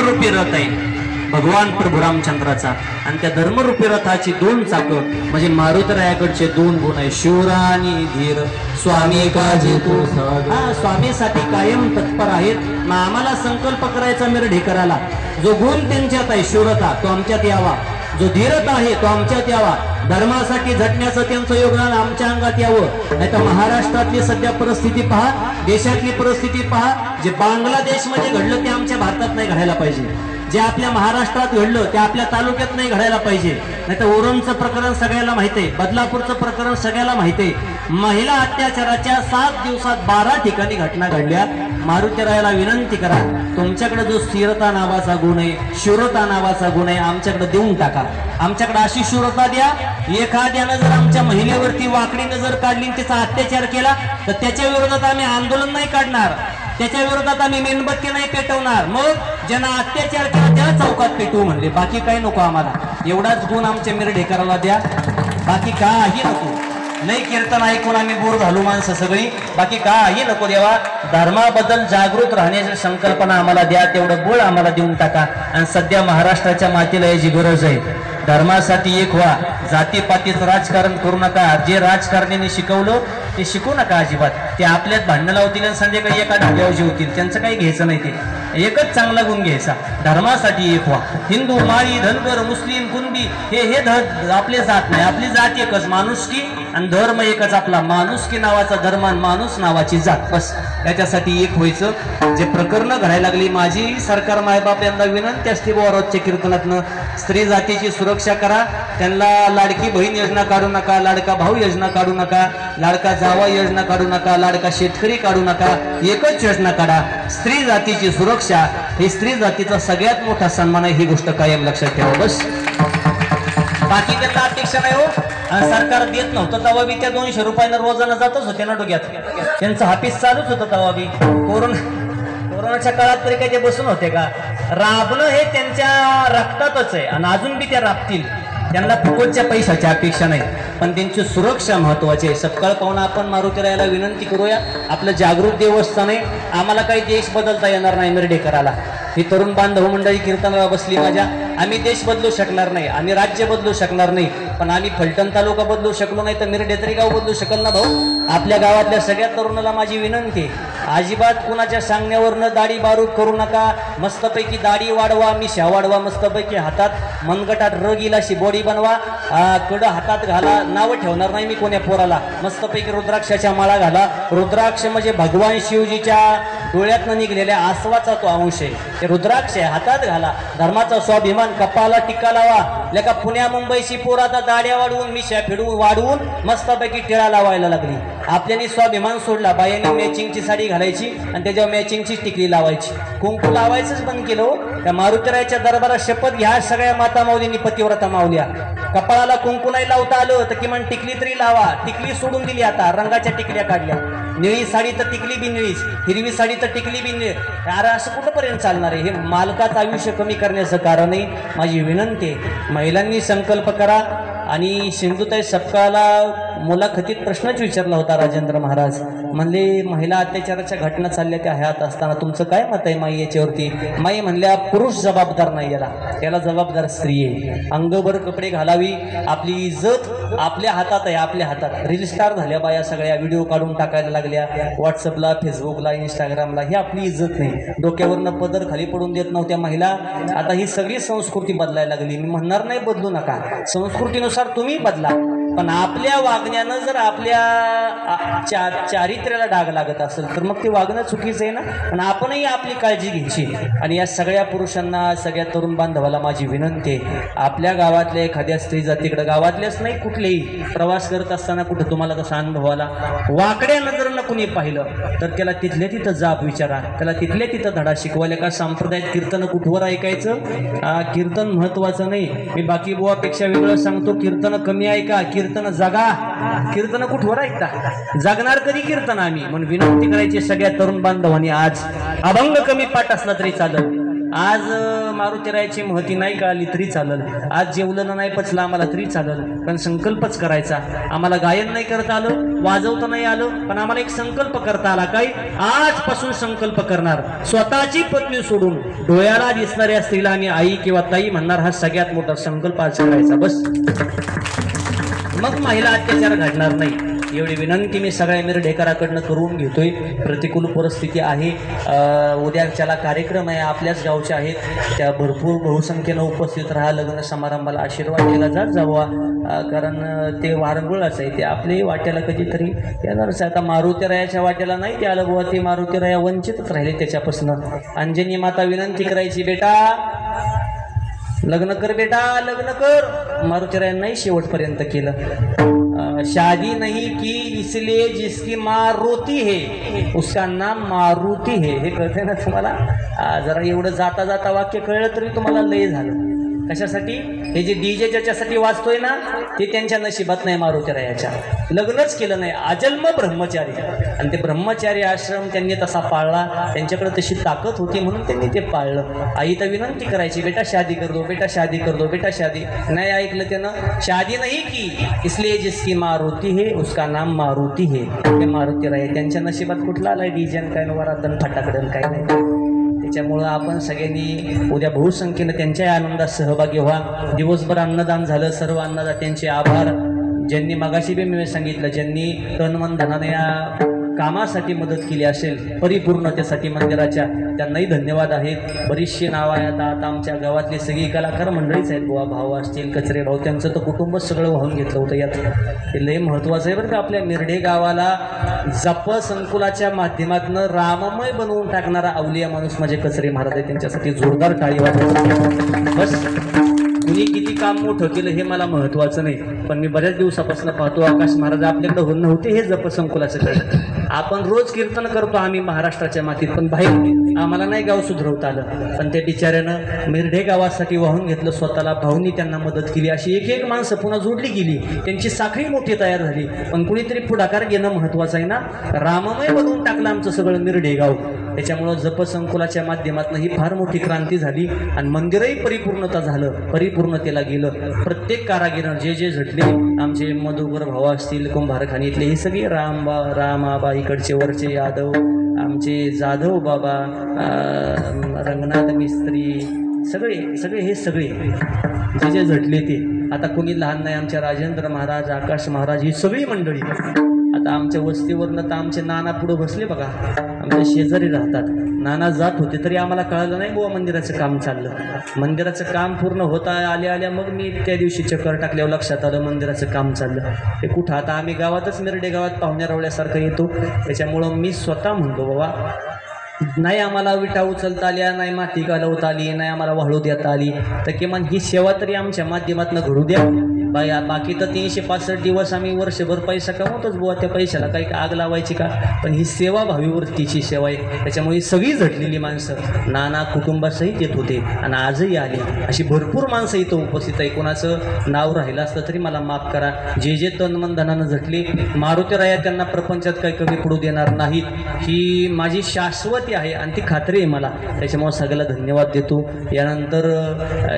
धर्मरूपी रथ आहे भगवान प्रभू रामचंद्राचा, आणि त्या धर्मरूपी रथाची दोन चाकं म्हणजे मारुतरायाकडचे दोन गुण आहे, शूर आणि धीर. स्वामी काजी तू स्वामीसाठी कायम तत्पर आहेत. मग आम्हाला संकल्प करायचा मिरढेकराला, जो गुण त्यांच्यात आहे शूरता तो आमच्यात यावा, जो धीरता आहे तो आमच्यात यावा, धर्मासाठी झटण्याचं त्यांचं योगदान आमच्या अंगात यावं. नाही तर महाराष्ट्रातली सध्या परिस्थिती पहा, देशातली परिस्थिती पहा, जे बांगलादेशमध्ये घडलं ते आमच्या भारतात नाही घडायला पाहिजे, जे आपल्या महाराष्ट्रात घडलं ते आपल्या तालुक्यात नाही घडायला पाहिजे. नाही तर ओरणचं प्रकरण सगळ्याला माहिती आहे, बदलापूरचं प्रकरण सगळ्याला माहिती आहे. महिला अत्याचाराच्या 7 दिवसात 12 ठिकाणी घटना घडल्या. मारुतीरायाला विनंती करा, तुमच्याकडे जो स्थिरता नावाचा गुण आहे, शूरता नावाचा गुण आहे, आमच्याकडे देऊन टाका. आमच्याकडे अशी शूरता द्या, एखाद्यानं जर आमच्या महिलेवरती वाकडी नजर काढली, तिचा अत्याचार केला तर त्याच्या विरोधात आम्ही आंदोलन नाही काढणार, त्याच्या विरोधात आम्ही मेणबत्ती नाही पेटवणार. मग ज्यांना अत्याचार केला त्याला चौकात पेटवू म्हणले, बाकी काही नको आम्हाला. एवढाच गुण आमच्या मिरढेकराला द्या, बाकी काही नको. नाही कीर्तन ऐकून आम्ही बोर झालो माणसं सगळी, बाकी काही नको देवा. धर्माबद्दल जागृत राहण्याची संकल्पना आम्हाला द्या, तेवढं बळ आम्हाला देऊन टाका. आणि सध्या महाराष्ट्राच्या मातीला याची गरज आहे. धर्मासाठी एक व्हा, जातीपातीचं राजकारण करू नका. जे राजकारण्यांनी शिकवलं ते शिकू नका अजिबात. ते आपल्यात भांडणं लावतील आणि संध्याकाळी एका ढाब्यावर जेवतील, त्यांचं काही घ्यायचं नाही. ते एकच चांगला गुण घ्यायचा, धर्मासाठी एक व्हा. हिंदू, माळी, धनगर, मुस्लिम, कुणबी हे आपले जात नाही, आपली जात एकच, माणुसकी आणि धर्म एकच आपला. माणुसकी नावाचा धर्म आणि माणूस नावाची जात, बस याच्यासाठी एक व्हायचं. जे प्रकरणं घडायला लागली, माझी सरकार मायबाप यांना विनंती असते बुवा रोजच्या कीर्तनातनं, स्त्री जातीची सुरक्षा करा. त्यांना लाडकी बहीण योजना काढू नका, लाडका भाऊ योजना काढू नका, लाडका जावा योजना काढू नका, लाडका शेतकरी काढू नका. एकच योजना काढा, स्त्री जातीची सुरक्षा. ही स्त्री जातीचा सगळ्यात मोठा सन्मान आहे, ही गोष्ट कायम लक्षात ठेवा. बस बाकी त्यांना अपेक्षा नाही हो. सरकार देत नव्हतं तेव्हा बी त्या 200 रुपयानं रोजानं जातच होते ना डोक्यात, त्यांचं हाफिस चालूच होतं तेव्हा बी. कोरोनाच्या काळात तरी काही ते बसून होते का? राबणं हे त्यांच्या रक्तातच आहे आणि अजून बी त्या राबतील. त्यांना फुकटच्या पैशाची अपेक्षा नाही, पण त्यांची सुरक्षा महत्वाची आहे. सकाळ पाहून आपण मारुतीरायाला विनंती करूया, आपलं जागृत देवस्थान आहे. आम्हाला काही देश बदलता येणार नाही मिरढेकराला. ही तरुण बांधव मंडळी कीर्तनाला बसली माझ्या. आम्ही देश बदलू शकणार नाही, आम्ही राज्य बदलू शकणार नाही, पण आम्ही फलटण तालुका बदलू शकलो नाही तर मिरढे तरी गाव बदलू शकल ना भाऊ. आपल्या गावातल्या सगळ्या तरुणाला माझी विनंती आहे, अजिबात कुणाच्या सांगण्यावरनं दाढी बारूक करू नका. मस्तपैकी दाढी वाढवा, मिशा वाढवा, मस्तपैकी हातात मनगटात रग येईल अशी बॉडी बनवा, कडं हातात घाला. नावं ठेवणार नाही मी कोण्या पोराला. मस्तपैकी रुद्राक्षाच्या माळा घाला. रुद्राक्ष म्हणजे भगवान शिवजीच्या डोळ्यातनं निघलेल्या आसवाचा तो अंश आहे. ते रुद्राक्ष हातात घाला. धर्माचा स्वाभिमान, कपाला टिक्का लावा. लेका पुण्या मुंबईची पोर आता दाड्या वाढवून, मिशा फिडवून वाढवून मस्तपैकी टिळा लावायला लागली. आपल्याने स्वाभिमान सोडला. बायांनी मॅचिंगची साडी घालायची आणि त्याच्यावर मॅचिंगची टिकली लावायची. कुंकू लावायचंच बंद केलं. त्या मारुतीरायाच्या दरबारात शपथ घ्या, सगळ्या माता माऊलींनी पतिव्रता माऊल्या. कपाळाला कुंकू नाही लावता आलं तर किमान टिकली तरी लावा. टिकली सोडून दिली, आता रंगाच्या टिकल्या काढल्या. निळी साडी तर टिकली बी निळीच, हिरवी साडी तर टिकली बी निळ. अरे असं कुठंपर्यंत चालणार आहे? हे मालकाचं आयुष्य कमी करण्याचं कारण नाही. माझी विनंती आहे, महिलांनी संकल्प करा. आणि सिंधुताई सपकाळला मुलाखतीत प्रश्नच विचारला होता राजेंद्र महाराज. म्हणले महिला अत्याचाराच्या घटना चालल्या त्या हयात असताना तुमचं काय मत आहे माई याच्यावरती? माई म्हणल्या पुरुष जबाबदार नाही, त्याला जबाबदार स्त्री आहे. अंगभर कपडे घालावी. आपली इज्जत आपल्या हातात आहे, आपल्या हातात. रील स्टार झाल्या बाया सगळ्या, व्हिडिओ काढून टाकायला लागल्या व्हॉट्सअपला, फेसबुकला, इंस्टाग्रामला. ही आपली इज्जत नाही. डोक्यावरनं पदर खाली पडून देत नव्हत्या महिला. आता ही सगळी संस्कृती बदलायला लागली. मी म्हणणार नाही बदलू नका, संस्कृतीनुसार तुम्ही बदला, पण आपल्या वागण्यानं जर आपल्या चारित्र्याला डाग लागत असेल तर मग ते वागणं चुकीचं आहे ना. पण आपणही आपली काळजी घ्यायची. आणि या सगळ्या पुरुषांना, सगळ्या तरुण बांधवाला माझी विनंती आहे, आपल्या गावातल्या एखाद्या स्त्री जातीकडे, गावातल्याच नाही कुठलेही, प्रवास करत असताना कुठं तुम्हाला तसा अनुभव आला, वाकड्या नजरेनं कुणी पाहिलं तर त्याला तिथल्या तिथं जाब विचारा, त्याला तिथल्या तिथं धडा शिकवायला. का संप्रदायात कीर्तन कुठवर ऐकायचं? कीर्तन महत्वाचं नाही. मी बाकी बुवापेक्षा वेगळं सांगतो, कीर्तन कमी ऐका, कीर्तन जगा. कीर्तन कुठवर ऐकता? जगणार कधी कीर्तन आम्ही? म्हणून विनंती करायची सगळ्या तरुण बांधवांनी, आज अभंग कमी पाठ असला तरी चालत, आज मारुतीरायाची महती नाही कळाली तरी चालल, आज जेवलं नाही पचलं आम्हाला तरी चालल, पण संकल्पच करायचा. आम्हाला गायन नाही करता आलं, वाजवता नाही आलं, पण आम्हाला एक संकल्प करता आला. काय? आजपासून संकल्प करणार, स्वतःची पत्नी सोडून डोळ्याला दिसणाऱ्या स्त्रीला आणि आई किंवा ताई म्हणणार. हा सगळ्यात मोठा संकल्प आज करायचा. बस, मग महिला अत्याचार घडणार नाही. एवढी विनंती मी सगळ्या मिरढेकराकडनं करून घेतोय. प्रतिकूल परिस्थिती आहे, उद्याच्याला कार्यक्रम आहे, आपल्याच गावचे आहेत, त्या भरपूर बहुसंख्येनं उपस्थित राहा. लग्न समारंभाला आशीर्वाद केला जात जावा, कारण ते वारंगुळाच आहे, ते आपल्याही वाट्याला कधीतरी येणारच आहे. आता मारुतीरायाच्या वाट्याला नाही ते आलं बुवा, ते मारुतीराया वंचितच राहिले त्याच्यापासून. अंजनी माता विनंती करायची, बेटा लग्न कर, बेटा लग्न कर. मारुतीराया नाही शेवटपर्यंत केलं. शादी नहीं की इसलिए जिसकी माँ रोती है उसका नाम मारुती है. हे कळते ना तुम्हाला? जरा एवढं जाता जाता वाक्य कळलं तरी तुम्हाला लय झालं. कशासाठी? हे जे डीजे ज्याच्यासाठी वाचतोय ना ते त्यांच्या नशिबात नाही. मारुतीरायाच्या लग्नच केलं नाही, अजन्म ब्रह्मचारी. आणि ते ब्रह्मचारी आश्रम त्यांनी तसा पाळला, त्यांच्याकडे तशी ताकद होती म्हणून त्यांनी ते पाळलं. आई तर विनंती करायची, बेटा शादी कर दो, बेटा शादी कर दो, बेटा शादी. नाही ऐकलं त्यानं. शादी नाही की इसलिए जिसकी मारुती है उसका नाम मारुती है. ते मारुतीराय त्यांच्या नशिबात कुठला आलाय डीजन काय वरादन फटाकडन काय नाही. त्याच्यामुळं आपण सगळ्यांनी उद्या बहुसंख्येनं त्यांच्या आनंदात सहभागी व्हा. दिवसभर अन्नदान झालं, सर्व अन्नदात्यांचे आभार. ज्यांनी मगाशी बी मी सांगितलं, ज्यांनी तन मन धनाने या कामासाठी मदत केली असेल परिपूर्णतेसाठी मंदिराच्या, त्यांनाही धन्यवाद आहेत. बरीचशी नावं आहेत. आता आमच्या गावातली सगळी कलाकार मंडळीच आहेत बुवा, भाऊ असतील, कचरे भाऊ, त्यांचं तर कुटुंबच सगळं वाहून घेतलं होतं. यात हे लय महत्त्वाचं आहे बरं का. आपल्या मिरढे गावाला जप संकुलाच्या माध्यमातून राममय बनवून टाकणारा अवलिया माणूस म्हणजे कचरे महाराज आहे. त्यांच्यासाठी जोरदार टाळी वाजवा. बस, कुणी किती काम मोठं केलं हे मला महत्त्वाचं नाही, पण मी बऱ्याच दिवसापासून पाहतो आकाश महाराज आपल्याकडे होत नव्हते हे जप संकुलाचं काय. आपण रोज कीर्तन करतो आम्ही महाराष्ट्राच्या मातीत, पण बाहेर आम्हाला नाही गाव सुधरवता आलं. पण त्या बिचाऱ्यानं मिरढे गावासाठी वाहून घेतलं स्वतःला. भाऊंनी त्यांना मदत केली. अशी एक एक माणसं पुन्हा जोडली गेली, त्यांची साखळी मोठी तयार झाली. पण कुणीतरी पुढाकार घेणं महत्त्वाचं आहे ना. राममय बनवून टाकलं आमचं सगळं मिरढे गाव. त्याच्यामुळं जपसंकुलाच्या माध्यमातून ही फार मोठी क्रांती झाली आणि मंदिरही परिपूर्णता झालं, परिपूर्णतेला गेलं. प्रत्येक कारागिरांना जे जे झटले, आमचे मधुकर भाऊ असतील, कुंभारखानीतले, हे सगळे रामाबा इकडचे वरचे यादव, आमचे जाधव बाबा, रंगनाथ मिस्त्री, सगळे हे सगळे जे जे झटले ते. आता कोणी लहान नाही, आमच्या राजेंद्र महाराज, आकाश महाराज, ही सगळी मंडळी. आता आमच्या वस्तीवरनं तर आमचे नाना पुढं बसले बघा, आमच्या शेजारी राहतात. नाना जात होते तरी आम्हाला कळलं नाही बुवा मंदिराचं काम चाललं. मंदिराचं काम पूर्ण होता आल्या मग मी त्या दिवशी चक्कर टाकल्यावर लक्षात आलं मंदिराचं काम चाललं. हे कुठं आता आम्ही गावातच मिरडे गावात पाहुण्या रावल्यासारखं येतो. त्याच्यामुळं मी स्वतः म्हणतो बाबा, नाही आम्हाला विटा उचलता आल्या, नाही माती घालवता आली, नाही आम्हाला वाळू देता आली, तर किमान ही सेवा तरी आमच्या माध्यमातून घडू द्या. बाकी तर 365 दिवस आम्ही वर्षभर पैसा कमवतोच बुवा, त्या पैशाला काही आग लावायची का. पण ही सेवा भावीवृत्तीची सेवा आहे. त्याच्यामुळे सगळी झटलेली माणसं नाना कुटुंबासहित येत होते आणि आजही आली. अशी भरपूर माणसं इथं उपस्थित आहे. कोणाचं नाव राहिलं असतं तरी मला माफ करा. जे जे तनमनधनानं झटले, मारुतीराया त्यांना प्रपंचात काही कमी पडू देणार नाहीत, ही माझी शाश्वती आहे आणि ती खात्री आहे मला. त्याच्यामुळे सगळ्याला धन्यवाद देतो. यानंतर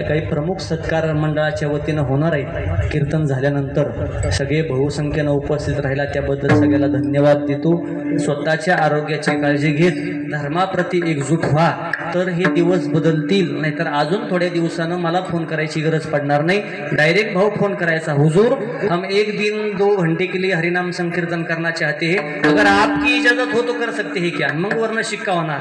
काही प्रमुख सत्कार मंडळाच्या वतीनं होणार आहे. कीर्तन झाल्यानंतर सगळे बहुसंख्येनं उपस्थित राहिला त्याबद्दल सगळ्याला धन्यवाद देतो. स्वतःच्या आरोग्याची काळजी घेत धर्माप्रती एकजूट व्हा, तर हे दिवस बदलतील. नाहीतर अजून थोड्या दिवसानं मला फोन करायची गरज पडणार नाही. डायरेक्ट भाऊ फोन करायचा, हुजूर हम 1 दिन 2 घंटे के लिए हरिनाम संकीर्तन करना चाहते हैं, अगर आपकी इजाजत हो तो कर सकते हैं क्या. मग वर्ण शिक्का होणार,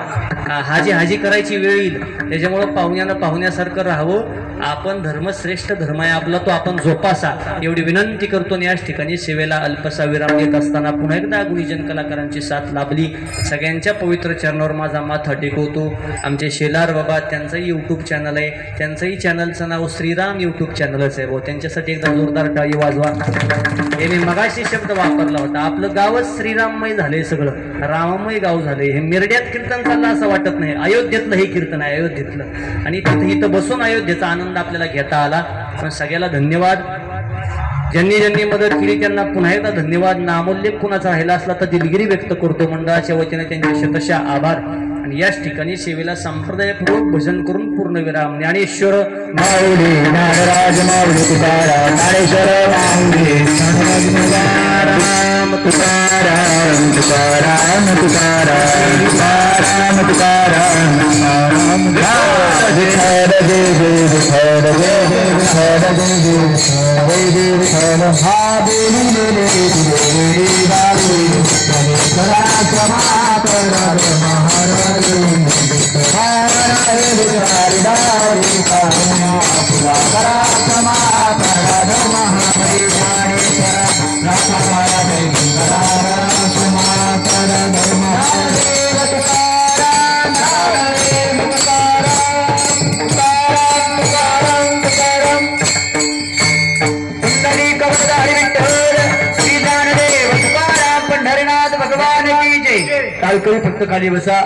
हाजी करायची वेळ येईल. त्याच्यामुळं पाहुण्यानं पाहुण्यासारखं राहावं. आपण धर्मश्रेष्ठ धर्म आहे आपला, तो आपण जोपासा एवढी विनंती करतो. याच ठिकाणी सेवेला अल्पसा विराम देत असताना पुन्हा एकदा गुणीजन कलाकारांची साथ लाभली. सगळ्यांच्या पवित्र चरणावर माझा माथा टेकवतो. आमचे शेलार बाबा, त्यांचंही यूट्यूब चॅनल आहे, त्यांचंही चॅनलचं नाव श्रीराम यूट्यूब चॅनलच आहे. त्यांच्यासाठी एकदा जोरदार टाळी वाजवा. हे मी मगाशी शब्द वापरला होता. आपलं गावच श्रीराममय झालंय, सगळं राममय गाव झालंय. हे मिरड्यात कीर्तन चाललं असं वाटत नाही. अयोध्येतलं हे कीर्तन आहे, अयोध्येतलं. आणि तिथं इथं बसून अयोध्येचा आनंद आपल्याला घेता आला. पण सगळ्याला धन्यवाद. ज्यांनी मदत केली त्यांना पुन्हा एकदा धन्यवाद. नामोल्लेख कुणाचा राहिला असला तर दिलगिरी व्यक्त करतो. मंडळाच्या वतीने त्यांचे शतशः आभार. आणि याच ठिकाणी सेवेला संप्रदायपूर्वक भजन करून पूर्णविराम. ज्ञानेश्वर माऊली ज्ञानराज माऊली तुकाराम ज्ञानेश्वर माऊली ज्ञानराज तुकाराम तुकाराम तुकाराम तुकाराम तुकाराम तुकाराम तुकाराम विठ्ठल देव विठ्ठल देव विठ्ठल देव विठ्ठल हा बोलिले कालकरी फक्त खाली बसा.